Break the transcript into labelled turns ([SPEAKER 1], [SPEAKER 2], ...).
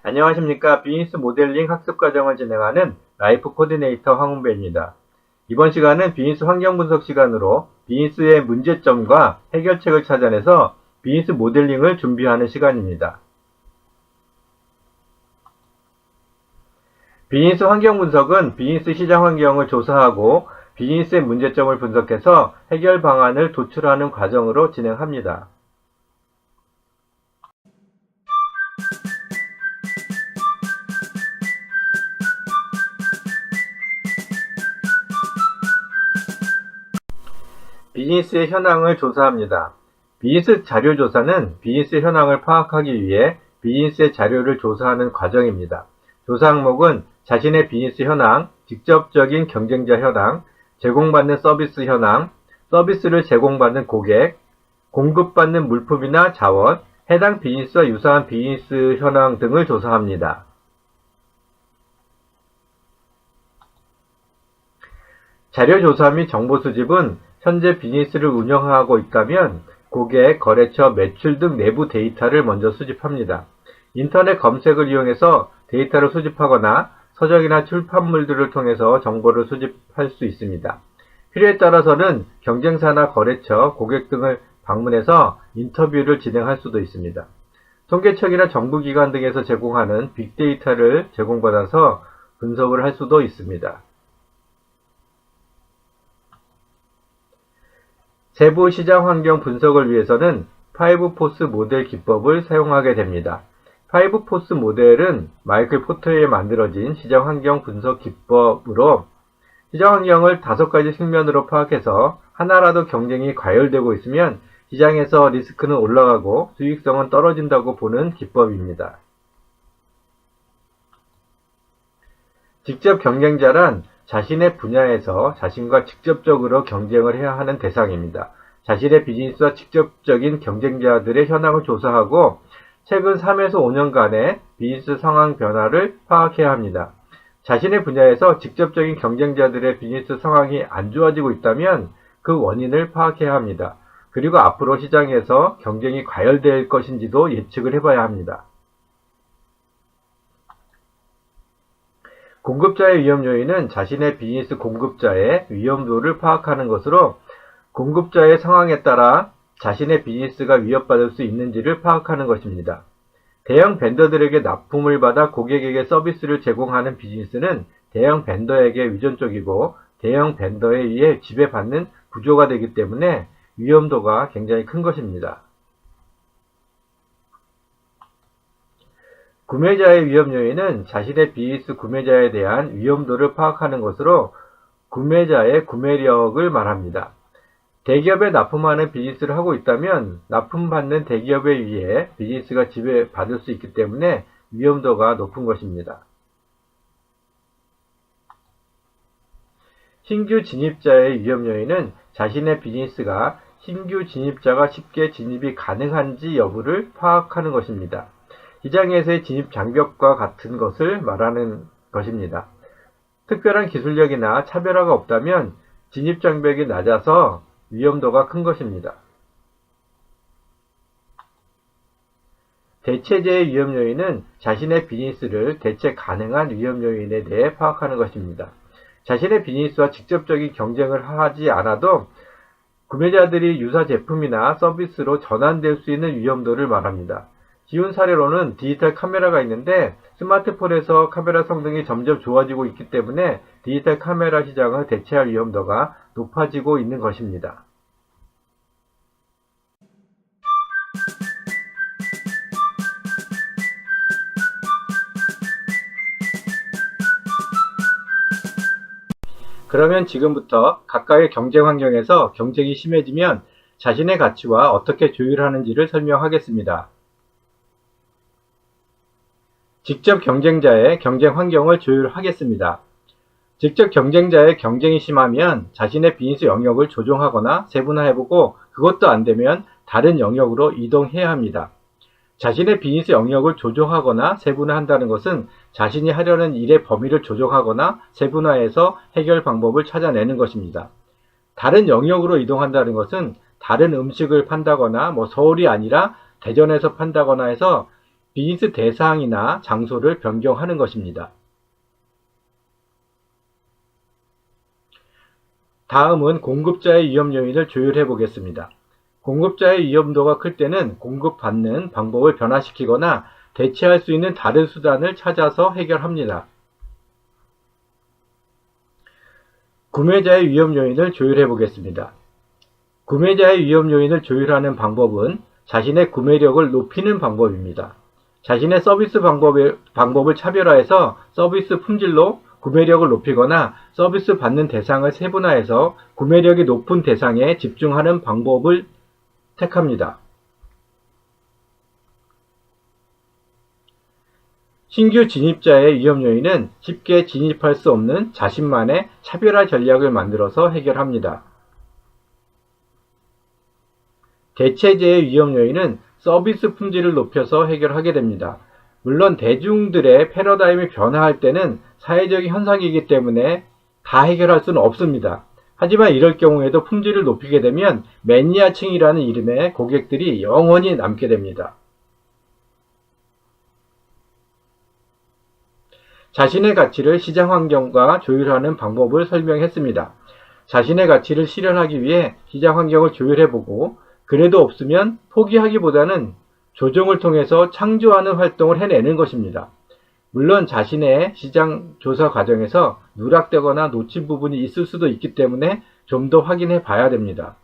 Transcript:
[SPEAKER 1] 안녕하십니까. 비즈니스 모델링 학습 과정을 진행하는 라이프 코디네이터 황훈배입니다. 이번 시간은 비즈니스 환경 분석 시간으로 비즈니스의 문제점과 해결책을 찾아내서 비즈니스 모델링을 준비하는 시간입니다. 비즈니스 환경 분석은 비즈니스 시장 환경을 조사하고 비즈니스의 문제점을 분석해서 해결 방안을 도출하는 과정으로 진행합니다. 비즈니스의 현황을 조사합니다. 비즈니스 자료조사는 비즈니스 현황을 파악하기 위해 비즈니스의 자료를 조사하는 과정입니다. 조사 항목은 자신의 비즈니스 현황, 직접적인 경쟁자 현황, 제공받는 서비스 현황, 서비스를 제공받는 고객, 공급받는 물품이나 자원, 해당 비즈니스와 유사한 비즈니스 현황 등을 조사합니다. 자료 조사 및 정보 수집은 현재 비즈니스를 운영하고 있다면 고객, 거래처, 매출 등 내부 데이터를 먼저 수집합니다. 인터넷 검색을 이용해서 데이터를 수집하거나 서적이나 출판물들을 통해서 정보를 수집할 수 있습니다. 필요에 따라서는 경쟁사나 거래처, 고객 등을 방문해서 인터뷰를 진행할 수도 있습니다. 통계청이나 정부기관 등에서 제공하는 빅데이터를 제공받아서 분석을 할 수도 있습니다. 세부 시장 환경 분석을 위해서는 5포스 모델 기법을 사용하게 됩니다. 5포스 모델은 마이클 포터에 만들어진 시장 환경 분석 기법으로 시장 환경을 5가지 측면으로 파악해서 하나라도 경쟁이 과열되고 있으면 시장에서 리스크는 올라가고 수익성은 떨어진다고 보는 기법입니다. 직접 경쟁자란 자신의 분야에서 자신과 직접적으로 경쟁을 해야 하는 대상입니다. 자신의 비즈니스와 직접적인 경쟁자들의 현황을 조사하고 최근 3에서 5년간의 비즈니스 상황 변화를 파악해야 합니다. 자신의 분야에서 직접적인 경쟁자들의 비즈니스 상황이 안 좋아지고 있다면 그 원인을 파악해야 합니다. 그리고 앞으로 시장에서 경쟁이 과열될 것인지도 예측을 해봐야 합니다. 공급자의 위험 요인은 자신의 비즈니스 공급자의 위험도를 파악하는 것으로 공급자의 상황에 따라 자신의 비즈니스가 위협받을 수 있는지를 파악하는 것입니다. 대형 벤더들에게 납품을 받아 고객에게 서비스를 제공하는 비즈니스는 대형 벤더에게 의존적이고 대형 벤더에 의해 지배받는 구조가 되기 때문에 위험도가 굉장히 큰 것입니다. 구매자의 위험 요인은 자신의 비즈니스 구매자에 대한 위험도를 파악하는 것으로 구매자의 구매력을 말합니다. 대기업에 납품하는 비즈니스를 하고 있다면 납품받는 대기업에 의해 비즈니스가 지배받을 수 있기 때문에 위험도가 높은 것입니다. 신규 진입자의 위험 요인은 자신의 비즈니스가 신규 진입자가 쉽게 진입이 가능한지 여부를 파악하는 것입니다. 시장에서의 진입 장벽과 같은 것을 말하는 것입니다. 특별한 기술력이나 차별화가 없다면 진입 장벽이 낮아서 위험도가 큰 것입니다. 대체제의 위험 요인은 자신의 비즈니스를 대체 가능한 위험 요인에 대해 파악하는 것입니다. 자신의 비즈니스와 직접적인 경쟁을 하지 않아도 구매자들이 유사 제품이나 서비스로 전환될 수 있는 위험도를 말합니다. 쉬운 사례로는 디지털 카메라가 있는데 스마트폰에서 카메라 성능이 점점 좋아지고 있기 때문에 디지털 카메라 시장을 대체할 위험도가 높아지고 있는 것입니다. 그러면 지금부터 각각의 경쟁 환경에서 경쟁이 심해지면 자신의 가치와 어떻게 조율하는지를 설명하겠습니다. 직접 경쟁자의 경쟁 환경을 조율하겠습니다. 직접 경쟁자의 경쟁이 심하면 자신의 비즈니스 영역을 조정하거나 세분화해보고 그것도 안되면 다른 영역으로 이동해야 합니다. 자신의 비즈니스 영역을 조정하거나 세분화한다는 것은 자신이 하려는 일의 범위를 조정하거나 세분화해서 해결 방법을 찾아내는 것입니다. 다른 영역으로 이동한다는 것은 다른 음식을 판다거나 서울이 아니라 대전에서 판다거나 해서 비즈니스 대상이나 장소를 변경하는 것입니다. 다음은 공급자의 위험 요인을 조율해 보겠습니다. 공급자의 위험도가 클 때는 공급받는 방법을 변화시키거나 대체할 수 있는 다른 수단을 찾아서 해결합니다. 구매자의 위험 요인을 조율해 보겠습니다. 구매자의 위험 요인을 조율하는 방법은 자신의 구매력을 높이는 방법입니다. 자신의 서비스 방법을 차별화해서 서비스 품질로 구매력을 높이거나 서비스 받는 대상을 세분화해서 구매력이 높은 대상에 집중하는 방법을 택합니다. 신규 진입자의 위험 요인은 쉽게 진입할 수 없는 자신만의 차별화 전략을 만들어서 해결합니다. 대체제의 위험 요인은 서비스 품질을 높여서 해결하게 됩니다. 물론 대중들의 패러다임이 변화할 때는 사회적인 현상이기 때문에 다 해결할 수는 없습니다. 하지만 이럴 경우에도 품질을 높이게 되면 매니아층이라는 이름의 고객들이 영원히 남게 됩니다. 자신의 가치를 시장 환경과 조율하는 방법을 설명했습니다. 자신의 가치를 실현하기 위해 시장 환경을 조율해보고 그래도 없으면 포기하기보다는 조정을 통해서 창조하는 활동을 해내는 것입니다. 물론 자신의 시장 조사 과정에서 누락되거나 놓친 부분이 있을 수도 있기 때문에 좀 더 확인해 봐야 됩니다.